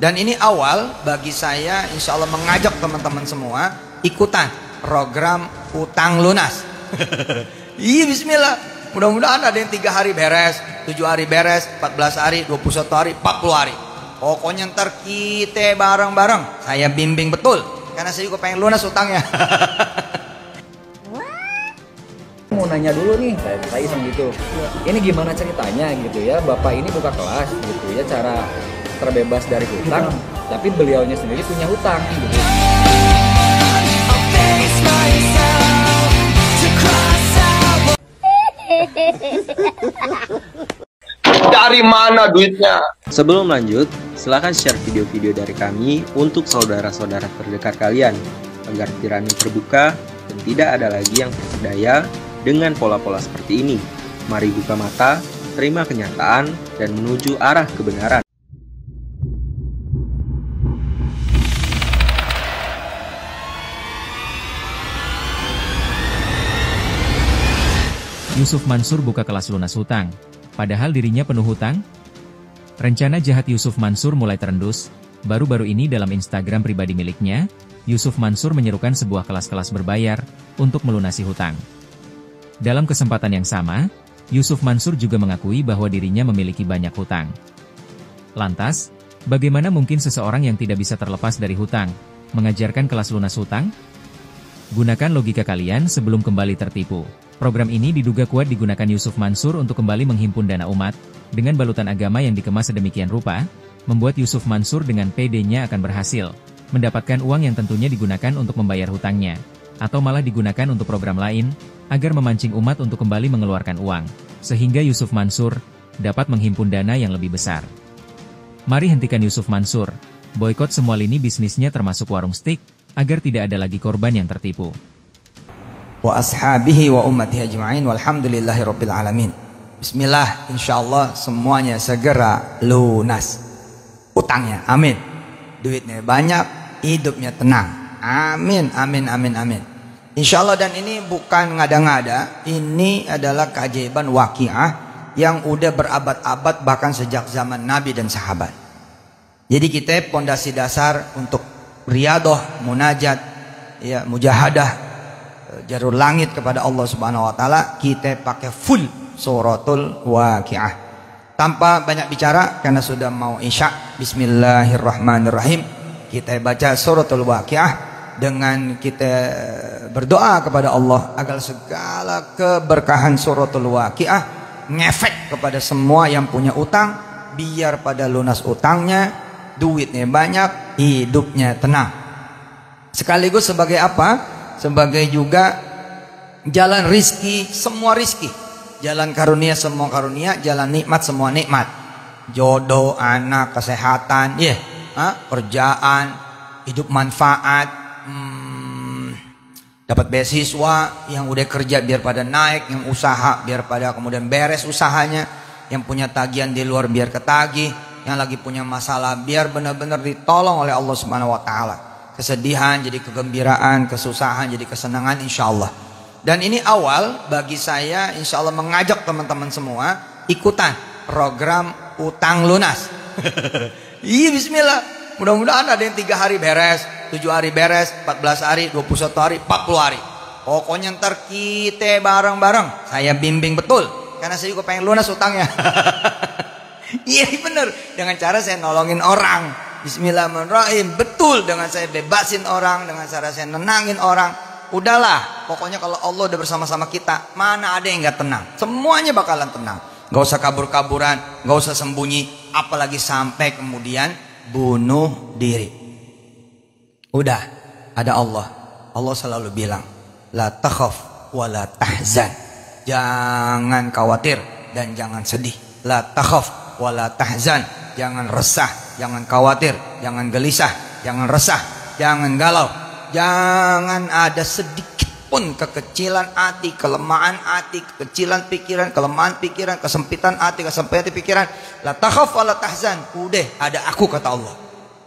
Dan ini awal bagi saya insya Allah mengajak teman-teman semua ikutan program utang lunas. Iya, bismillah. Mudah-mudahan ada yang 3 hari beres, 7 hari beres, 14 hari, 21 hari, 40 hari. Pokoknya ntar kita bareng-bareng. Saya bimbing betul, karena saya juga pengen lunas utangnya. Mau nanya dulu nih, saya iseng gitu. Ini gimana ceritanya gitu ya? Bapak ini buka kelas gitu ya, cara terbebas dari hutang, tapi beliaunya sendiri punya hutang gitu. Dari mana duitnya? Sebelum lanjut, silahkan share video-video dari kami untuk saudara-saudara terdekat kalian agar pikirannya terbuka dan tidak ada lagi yang terpedaya dengan pola-pola seperti ini. Mari buka mata, terima kenyataan, dan menuju arah kebenaran. Yusuf Mansur buka kelas lunas hutang, padahal dirinya penuh hutang? Rencana jahat Yusuf Mansur mulai terendus. Baru-baru ini dalam Instagram pribadi miliknya, Yusuf Mansur menyerukan sebuah kelas-kelas berbayar untuk melunasi hutang. Dalam kesempatan yang sama, Yusuf Mansur juga mengakui bahwa dirinya memiliki banyak hutang. Lantas, bagaimana mungkin seseorang yang tidak bisa terlepas dari hutang, mengajarkan kelas lunas hutang? Gunakan logika kalian sebelum kembali tertipu. Program ini diduga kuat digunakan Yusuf Mansur untuk kembali menghimpun dana umat, dengan balutan agama yang dikemas sedemikian rupa, membuat Yusuf Mansur dengan PD-nya akan berhasil mendapatkan uang yang tentunya digunakan untuk membayar hutangnya, atau malah digunakan untuk program lain, agar memancing umat untuk kembali mengeluarkan uang, sehingga Yusuf Mansur dapat menghimpun dana yang lebih besar. Mari hentikan Yusuf Mansur, boykot semua lini bisnisnya termasuk warung stik, agar tidak ada lagi korban yang tertipu. Wa ashabihi wa ummatihi ajma'in walhamdulillahi rabbil alamin. Bismillah, insyaallah semuanya segera lunas utangnya, amin. Duitnya banyak, hidupnya tenang, amin, amin, amin, amin. Insyaallah. Dan ini bukan ngada-ngada, ini adalah keajaiban waqiah yang udah berabad-abad bahkan sejak zaman Nabi dan sahabat. Jadi kita pondasi dasar untuk riyadah, munajat, ya, mujahadah, jarur langit kepada Allah Subhanahu wa taala, kita pakai full suratul waqiah. Tanpa banyak bicara karena sudah mau isya, bismillahirrahmanirrahim. Kita baca suratul waqiah dengan kita berdoa kepada Allah agar segala keberkahan suratul waqiah ngefek kepada semua yang punya utang, biar pada lunas utangnya, duitnya banyak, hidupnya tenang. Sekaligus sebagai apa? Sebagai juga jalan rizki, semua rizki. Jalan karunia, semua karunia. Jalan nikmat, semua nikmat. Jodoh, anak, kesehatan, kerjaan, hidup manfaat, dapat beasiswa, yang udah kerja biar pada naik, yang usaha biar pada kemudian beres usahanya, yang punya tagihan di luar biar ketagih, yang lagi punya masalah biar benar-benar ditolong oleh Allah Subhanahu wa taala. Kesedihan jadi kegembiraan, kesusahan jadi kesenangan, insya Allah. Dan ini awal bagi saya insya Allah mengajak teman-teman semua ikutan program utang lunas. Iya, bismillah. Mudah-mudahan ada yang 3 hari beres, 7 hari beres, 14 hari, 21 hari, 40 hari. Pokoknya ntar kita bareng-bareng. Saya bimbing betul, karena saya juga pengen lunas utangnya. Iya, bener. Dengan cara saya nolongin orang. Bismillahirrahmanirrahim. Betul, dengan saya bebasin orang, dengan cara saya nenangin orang. Udahlah, pokoknya kalau Allah udah bersama-sama kita, mana ada yang gak tenang? Semuanya bakalan tenang. Gak usah kabur-kaburan, gak usah sembunyi, apalagi sampai kemudian bunuh diri. Udah, ada Allah. Allah selalu bilang, la takhaf wa la tahzan. Jangan khawatir dan jangan sedih. La takhaf wa la tahzan. Jangan resah, jangan khawatir, jangan gelisah, jangan resah, jangan galau. Jangan ada sedikit pun kekecilan hati, kelemahan hati, kekecilan pikiran, kelemahan pikiran, kesempitan hati, kesempitan pikiran. La takhaf wa la tahzan. Udah, ada aku, kata Allah.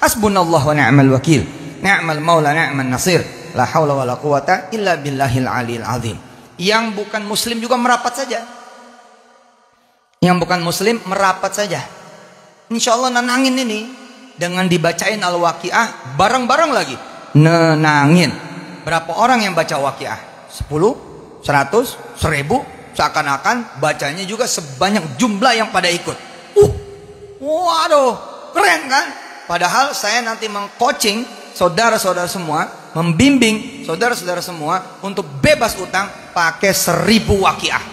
Hasbunallah wa ni'mal wakil. Ni'mal maula ni'man nasir. La haula wa la quwata illa billahil aliyil azim. Yang bukan muslim juga merapat saja. Yang bukan muslim merapat saja. Insya Allah nenangin ini. dengan dibacain Al-Waqiah bareng-bareng lagi. Nenangin. Berapa orang yang baca Waqiah? 10, 100, 1000. Seakan-akan bacanya juga sebanyak jumlah yang pada ikut. Waduh, keren kan? Padahal saya nanti mengcoaching saudara-saudara semua, membimbing saudara-saudara semua untuk bebas utang pakai 1000 Waqiah.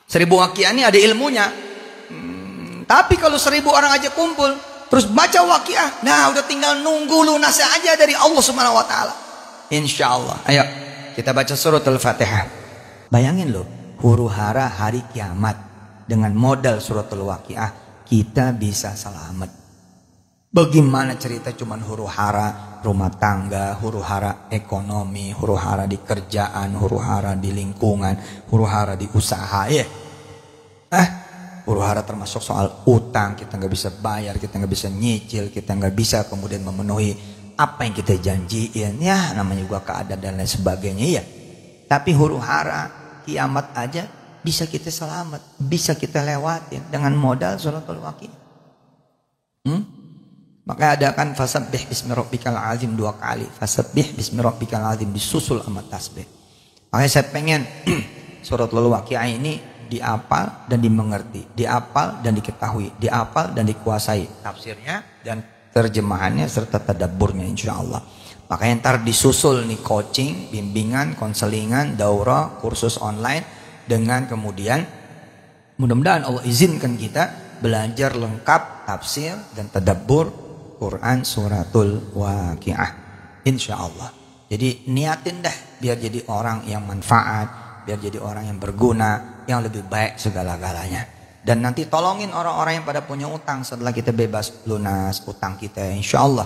1000 Waqiah ini ada ilmunya. Tapi kalau 1000 orang aja kumpul terus baca Waqiah, nah udah tinggal nunggu lunasnya aja dari Allah Subhanahu wa taala. Insyaallah. Ayo kita baca surat Al-Fatihah. Bayangin loh, huru-hara hari kiamat dengan modal surat Al-Waqiah kita bisa selamat. Bagaimana cerita cuman huru-hara rumah tangga, huru-hara ekonomi, huru-hara di kerjaan, huru-hara di lingkungan, huru-hara di usaha ya. Huru-hara termasuk soal utang, kita nggak bisa bayar, kita nggak bisa nyicil, kita nggak bisa kemudian memenuhi apa yang kita janjiin, ya namanya juga keadaan dan lain sebagainya ya. Tapi huru-hara kiamat aja bisa kita selamat, bisa kita lewatin dengan modal suratul Waqiah. Maka ada kan fasabbih bismi rabbikal azim 2 kali, fasabbih bismi rabbikal azim disusul sama tasbih. Makanya saya pengen suratul Waqiah ini diapal dan dimengerti, diapal dan diketahui, diapal dan dikuasai tafsirnya dan terjemahannya serta tadabburnya insyaallah. Makanya ntar disusul nih coaching, bimbingan, konselingan, daurah, kursus online dengan kemudian mudah-mudahan Allah izinkan kita belajar lengkap tafsir dan tadabbur Quran suratul Waqiah insyaallah. Jadi niatin dah biar jadi orang yang manfaat, biar jadi orang yang berguna, yang lebih baik segala-galanya. Dan nanti tolongin orang-orang yang pada punya utang setelah kita bebas lunas utang kita insyaallah.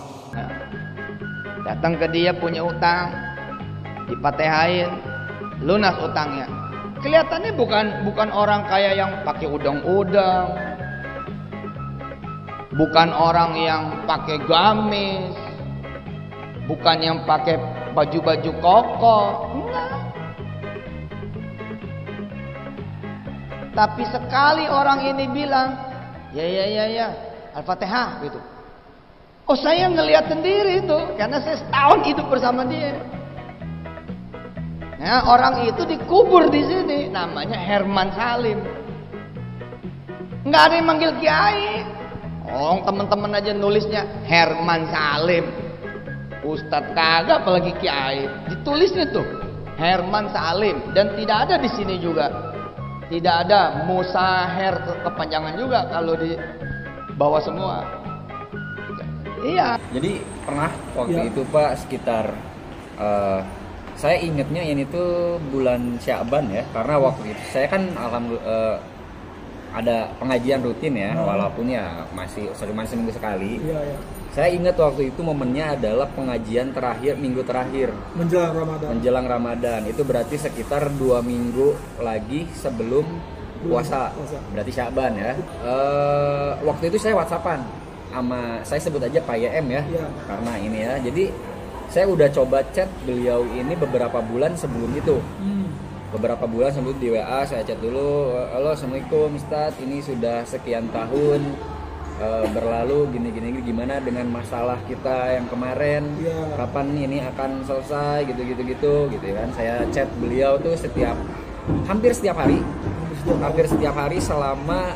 Datang ke dia punya utang, dipatehain, lunas utangnya. Kelihatannya bukan orang kaya yang pakai udang-udang, bukan orang yang pakai gamis, bukan yang pakai baju-baju koko, enggak. Tapi sekali orang ini bilang, ya, Al-Fatihah gitu. Oh saya ngelihat sendiri itu, karena saya setahun hidup bersama dia. Nah, orang itu dikubur di sini, namanya Herman Salim. Nggak ada yang manggil Kiai. Oh teman-teman aja nulisnya Herman Salim. Ustadz kagak apalagi Kiai. Ditulisnya tuh Herman Salim dan tidak ada di sini juga. Tidak ada Musaher kepanjangan juga kalau di bawah semua. Iya. Jadi pernah waktu itu Pak sekitar saya ingetnya ini tuh bulan Sya'ban ya, karena waktu itu saya kan ada pengajian rutin ya, walaupun ya masih seminggu sekali. Iya. Saya ingat waktu itu momennya adalah pengajian terakhir, minggu terakhir menjelang Ramadan. Itu berarti sekitar 2 minggu lagi sebelum puasa. Berarti Sya'ban ya. Waktu itu saya WhatsAppan sama, saya sebut aja Pak YM ya, karena ini ya. Jadi saya udah coba chat beliau ini beberapa bulan sebelum itu. Beberapa bulan sebelum di WA saya chat dulu, halo assalamualaikum Ustadz, ini sudah sekian tahun berlalu gini gimana dengan masalah kita yang kemarin, kapan ini akan selesai gitu kan. Saya chat beliau tuh hampir setiap hari selama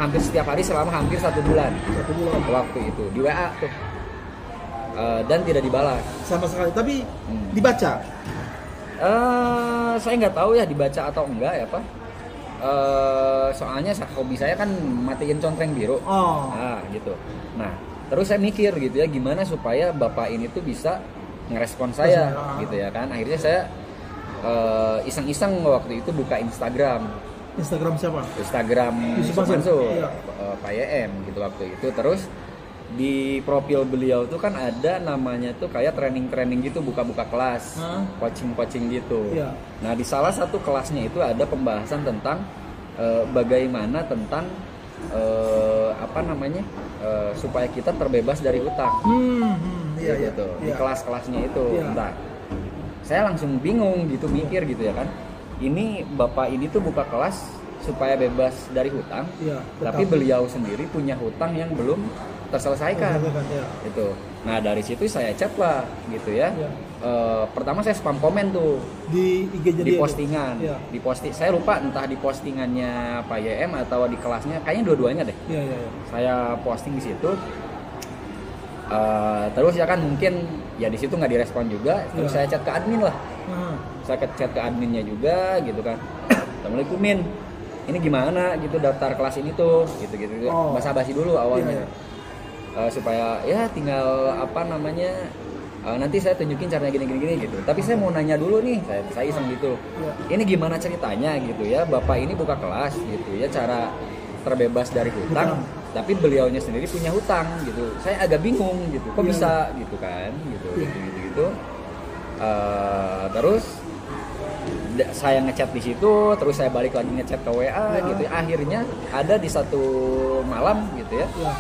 hampir 1 bulan waktu itu di WA tuh, dan tidak dibalas sama sekali. Tapi dibaca saya nggak tahu ya dibaca atau enggak ya Pak. Soalnya hobi saya kan matiin contreng biru. Gitu. Nah terus saya mikir gitu ya, gimana supaya bapak ini tuh bisa ngerespon saya gitu ya kan. Akhirnya saya iseng-iseng waktu itu buka Instagram siapa? Instagram Yusuf Mansur, Pak YM gitu waktu itu. Terus di profil beliau tuh kan ada namanya tuh kayak training gitu, buka kelas, coaching gitu. Nah di salah satu kelasnya itu ada pembahasan tentang bagaimana tentang supaya kita terbebas dari utang. Gitu. Di kelas-kelasnya itu. Entah. Saya langsung bingung gitu, mikir gitu ya kan. Ini bapak ini tuh buka kelas supaya bebas dari hutang, tapi beliau sendiri punya hutang yang belum terselesaikan. Ya. Itu. Nah dari situ saya chat lah gitu ya. Pertama saya spam komen tuh Di IG jadi di postingan, Ya. di posting. Saya lupa entah di postingannya Pak YM atau di kelasnya, kayaknya dua-duanya deh. Iya. Saya posting di situ. Terus ya kan mungkin ya di situ nggak direspon juga. Terus Ya. saya chat ke admin lah. Nah, Saya chat ke adminnya juga gitu kan. Assalamualaikum Min, ini gimana gitu daftar kelas ini tuh gitu. Oh. Basa-basi dulu awalnya. Iya. Supaya ya tinggal apa namanya, nanti saya tunjukin caranya gini gitu. Tapi saya mau nanya dulu nih, saya iseng gitu. Iya. Ini gimana ceritanya gitu ya, Bapak ini buka kelas gitu ya, cara terbebas dari hutang, tapi beliaunya sendiri punya hutang gitu. Saya agak bingung gitu, kok Iya. bisa gitu kan gitu. Iya. Gitu. Terus saya ngechat di situ, terus saya balik lagi ngechat ke WA gitu. Akhirnya ada di satu malam gitu ya, Ya.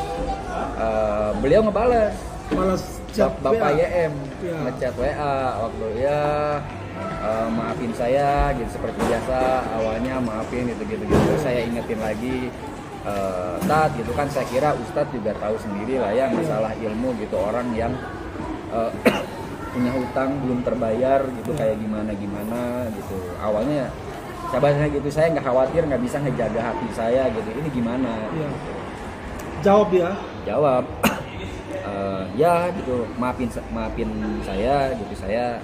beliau ngebales Malas chat Bapak WA. YM Ya. ngechat WA waktu ya, maafin saya gitu seperti biasa, awalnya maafin gitu. Saya ingetin lagi, Tat gitu kan, saya kira Ustadz juga tahu sendiri lah ya masalah ilmu gitu, orang yang punya hutang belum terbayar gitu kayak gimana gitu. Awalnya saya bahasnya gitu, saya nggak khawatir nggak bisa ngejaga hati saya gitu, ini gimana. Ya. Jawab dia. Jawab, ya gitu, maafin saya gitu, saya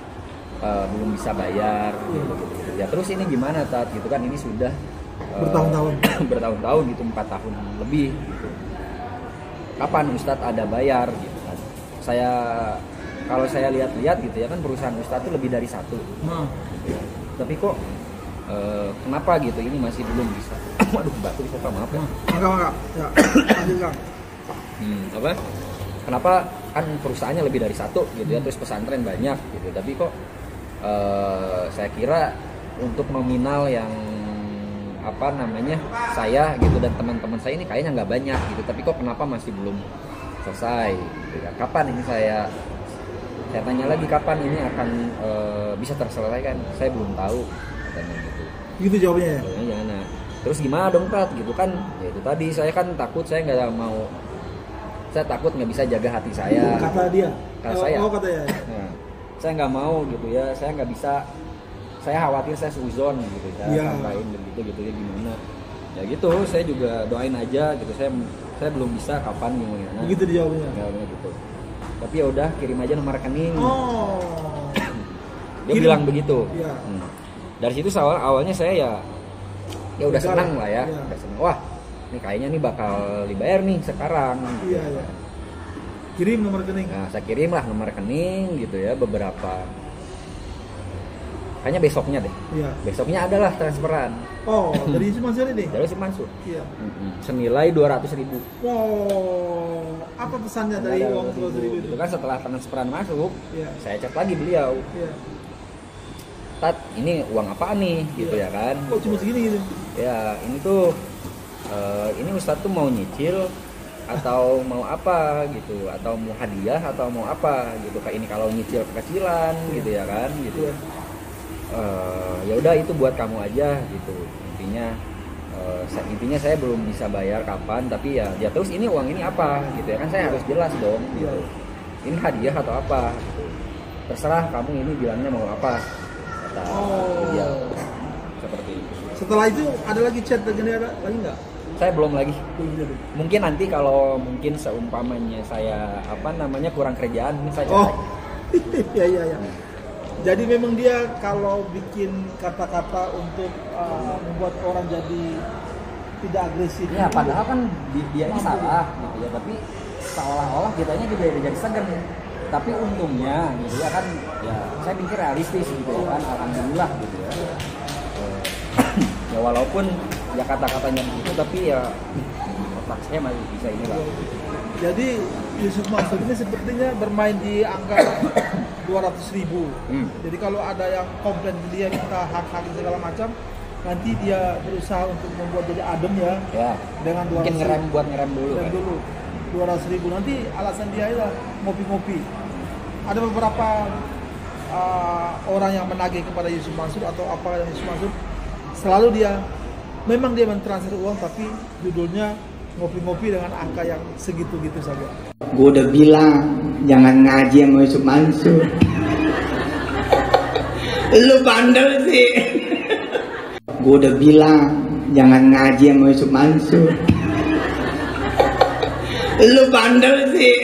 belum bisa bayar gitu. Ya terus ini gimana Tat gitu kan, ini sudah bertahun-tahun gitu, 4 tahun lebih gitu. Kapan Ustadz ada bayar gitu kan. Kalau saya lihat-lihat gitu ya kan, perusahaan Ustadz itu lebih dari satu. Nah. Tapi kok kenapa gitu ini masih belum bisa. Waduh, batuk bisa, maaf ya. Enggak. Ya. Lanjutkan. Apa? Kenapa kan perusahaannya lebih dari satu gitu ya, terus pesantren banyak gitu. Tapi kok saya kira untuk nominal yang apa namanya saya gitu dan teman-teman saya ini kayaknya nggak banyak gitu. Tapi kok kenapa masih belum selesai gitu ya. Kapan ini saya tanya lagi, kapan ini akan bisa terselesaikan? Saya belum tahu katanya gitu. Gitu jawabnya ya. Ya, nah, terus gimana dong Tat gitu kan? Ya itu tadi, saya kan takut, saya takut nggak bisa jaga hati saya. Kata dia. Kata saya. Kata ya. Nah, saya nggak mau gitu ya, saya nggak bisa, saya khawatir saya suzon gitu, saya Iya. sampaikan gitu ya gimana. Ya gitu, saya juga doain aja gitu, saya belum bisa kapan gimana. Begitu dijawabnya. Jawabnya gitu. Tapi ya udah, kirim aja nomor rekening. Oh. Dia Kirim. bilang begitu. Iya. Dari situ awalnya saya ya udah Udah senang lah ya. iya. Udah senang. Wah, ini kayaknya nih bakal dibayar nih sekarang. Iya. Kirim nomor rekening. Nah, saya kirim lah nomor rekening gitu ya, beberapa. Kayaknya besoknya deh. Iya. Besoknya adalah transferan Oh, dari Yusuf Mansur ini. dari si Mansur. Iya. Senilai 200.000. Wow. Apa pesannya dari uang 200.000 itu? Itu kan setelah transferan masuk, Iya. saya chat lagi beliau. Iya. Tat, ini uang apaan nih gitu Iya. ya kan. Kok cuma segini gitu? Ya, ini tuh ini Ustadz tuh mau nyicil atau mau apa gitu, atau mau hadiah atau mau apa gitu. Kayak ini kalau nyicil kekecilan gitu ya kan gitu. Iya. Ya udah, itu buat kamu aja gitu. Intinya saya belum bisa bayar kapan, tapi ya terus ini uang ini apa gitu ya kan, saya harus jelas dong gitu. Ini hadiah atau apa gitu. Terserah kamu ini bilangnya mau apa, kata dia. Seperti itu. Setelah itu ada lagi chat dengan dia lagi nggak? Saya belum lagi. Belum jadi. Mungkin nanti kalau mungkin seumpamanya saya kurang kerjaan, ini saya chat Oh. lagi. Iya. Jadi memang dia kalau bikin kata-kata untuk membuat orang jadi tidak agresif. Ya padahal kan dia ini salah gitu ya, tapi seolah-olah kitanya juga jadi segan. Tapi untungnya gitu ya kan, ya saya pikir realistis gitu ya kan, alhamdulillah gitu ya. Ya walaupun ya kata-katanya begitu, tapi ya otak saya masih bisa inilah. Jadi Yusuf Mansur ini sepertinya bermain di angka 200.000. Jadi kalau ada yang komplain dia minta hak-hak segala macam, nanti dia berusaha untuk membuat jadi adem ya. Ya. Dengan 200.000. Mungkin ngerem dulu. Dan Kan? dulu 200.000 nanti alasan dia adalah ngopi-ngopi. Ada beberapa orang yang menagih kepada Yusuf Mansur atau apa yang Yusuf Mansur, selalu dia memang dia mentransfer uang tapi judulnya ngopi-ngopi dengan angka yang segitu-gitu saja. Gue udah bilang jangan ngaji sama Yusuf Mansur. Lu bandel sih. Gue udah bilang jangan ngaji sama Yusuf Mansur. Lu bandel sih.